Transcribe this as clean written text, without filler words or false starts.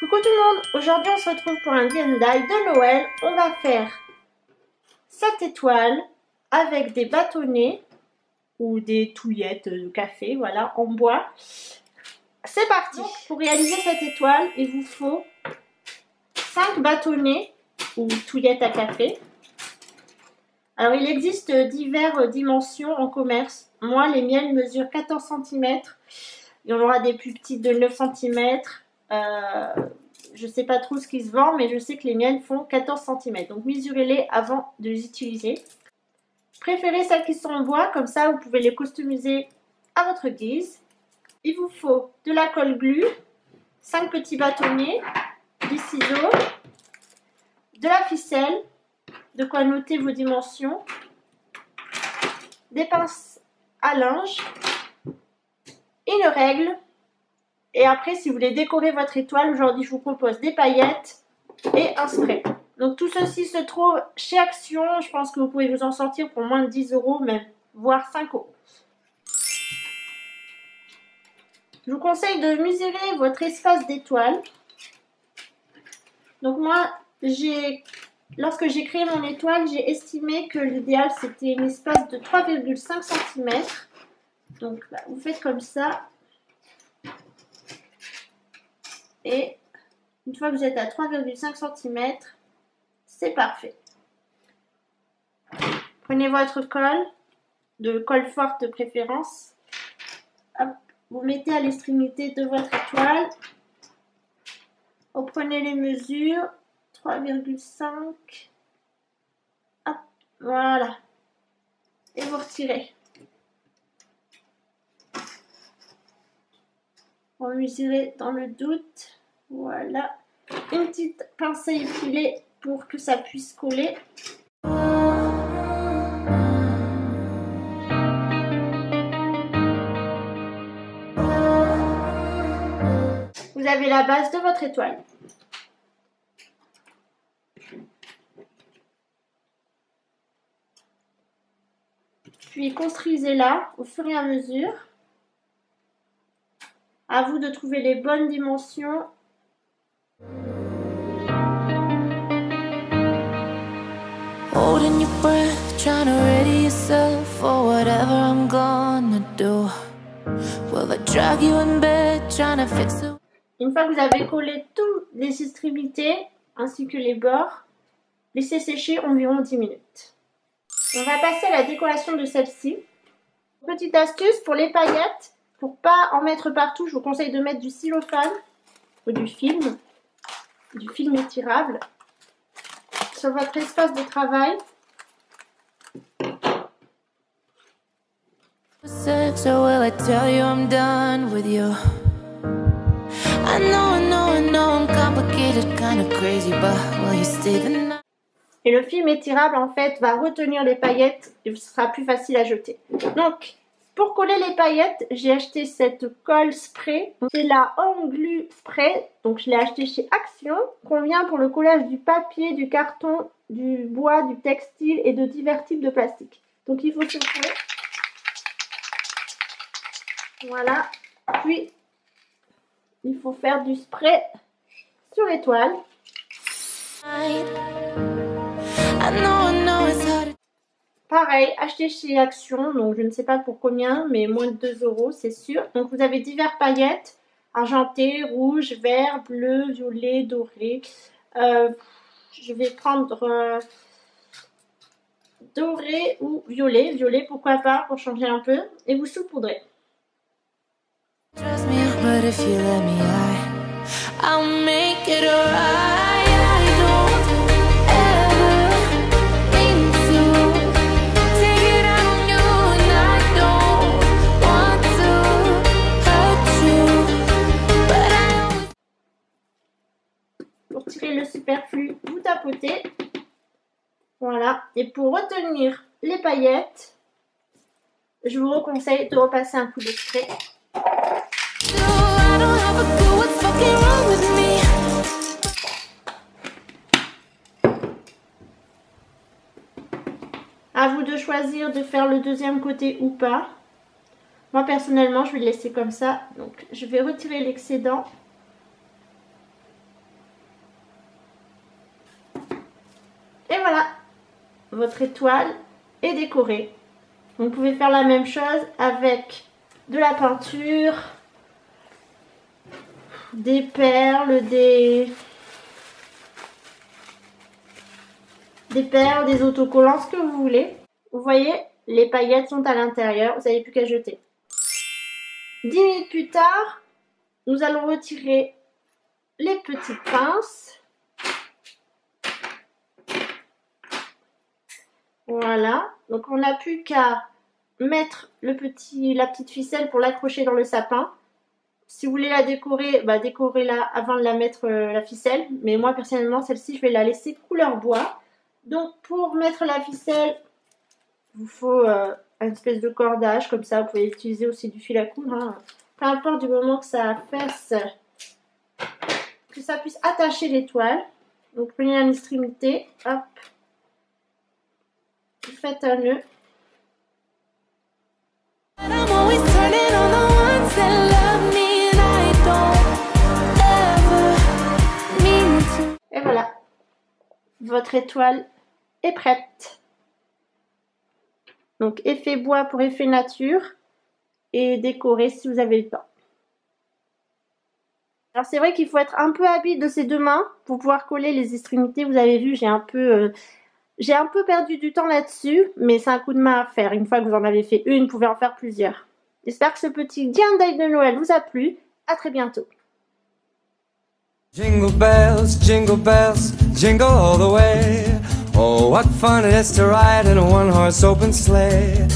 Coucou tout le monde, aujourd'hui on se retrouve pour un D&I de Noël. On va faire 7 étoiles avec des bâtonnets ou des touillettes de café, voilà, en bois. C'est parti. Donc, pour réaliser cette étoile, il vous faut 5 bâtonnets ou touillettes à café. Alors il existe diverses dimensions en commerce. Moi les miennes mesurent 14 cm. Il y en aura des plus petites de 9 cm. Je ne sais pas trop ce qui se vend, mais je sais que les miennes font 14 cm. Donc mesurez-les avant de les utiliser. Préférez celles qui sont en bois, comme ça vous pouvez les customiser à votre guise. Il vous faut de la colle glue, 5 petits bâtonnets, des ciseaux, de la ficelle, de quoi noter vos dimensions, des pinces à linge, une règle. Et après, si vous voulez décorer votre étoile, aujourd'hui je vous propose des paillettes et un spray. Donc tout ceci se trouve chez Action. Je pense que vous pouvez vous en sortir pour moins de 10 €, même voire 5 €. Je vous conseille de mesurer votre espace d'étoile. Donc moi, lorsque j'ai créé mon étoile, j'ai estimé que l'idéal c'était un espace de 3,5 cm. Donc vous faites comme ça. Et une fois que vous êtes à 3,5 cm, c'est parfait. Prenez votre colle, de colle forte de préférence. Hop, vous mettez à l'extrémité de votre étoile. Vous prenez les mesures. 3,5. Hop, voilà. Et vous retirez. On va mesurer dans le doute. Voilà. Une petite pincée effilée pour que ça puisse coller. Vous avez la base de votre étoile. Puis construisez-la au fur et à mesure. À vous de trouver les bonnes dimensions. Holding your breath, trying to ready yourself for whatever I'm gonna do. Will I drag you in bed, trying to fix it? Une fois que vous avez collé toutes les extrémités ainsi que les bords, laissez sécher environ 10 minutes. On va passer à la décoration de celle-ci. Petite astuce pour les paillettes. Pour pas en mettre partout, je vous conseille de mettre du cellophane ou du film étirable sur votre espace de travail. Sex, or will I tell you I'm done with you? I know I'm complicated, kind of crazy, but will you stay the night? Et le film étirable en fait va retenir les paillettes et ce sera plus facile à jeter. Donc pour coller les paillettes, j'ai acheté cette colle spray. C'est la Home Glue Spray. Donc je l'ai acheté chez Action. Convient pour le collage du papier, du carton, du bois, du textile et de divers types de plastique. Donc il faut secouer. Voilà. Puis il faut faire du spray sur l'étoile. Pareil, acheté chez Action, donc je ne sais pas pour combien, mais moins de 2 €, c'est sûr. Donc vous avez diverses paillettes, argentées, rouges, vert, bleu, violet, doré. Je vais prendre doré ou violet. Violet, pourquoi pas, pour changer un peu. Et vous saupoudrez. Pour tirer le superflu, vous tapotez. Voilà. Et pour retenir les paillettes, je vous conseille de repasser un coup de spray. À vous de choisir de faire le deuxième côté ou pas. Moi personnellement, je vais le laisser comme ça. Donc je vais retirer l'excédent. Et voilà, votre étoile est décorée. Vous pouvez faire la même chose avec de la peinture, des perles, des perles, des autocollants, ce que vous voulez. Vous voyez, les paillettes sont à l'intérieur, vous n'avez plus qu'à jeter. 10 minutes plus tard, nous allons retirer les petites pinces. Voilà, donc on n'a plus qu'à mettre la petite ficelle pour l'accrocher dans le sapin. Si vous voulez la décorer, décorez-la avant de la mettre la ficelle. Mais moi personnellement, celle-ci, je vais la laisser couleur bois. Donc pour mettre la ficelle, il vous faut une espèce de cordage, comme ça vous pouvez utiliser aussi du fil à coudre. Hein. Peu importe du moment que ça fasse, que ça puisse attacher l'étoile. Donc prenez une extrémité, hop. Vous faites un nœud. Et voilà, votre étoile est prête. Donc effet bois pour effet nature et décorer si vous avez le temps. Alors c'est vrai qu'il faut être un peu habile de ses deux mains pour pouvoir coller les extrémités. Vous avez vu, j'ai un peu perdu du temps là-dessus, mais c'est un coup de main à faire. Une fois que vous en avez fait une, vous pouvez en faire plusieurs. J'espère que ce petit DIY de Noël vous a plu. À très bientôt. Jingle bells, jingle all the way. Oh, what fun it is to ride in a one-horse open sleigh.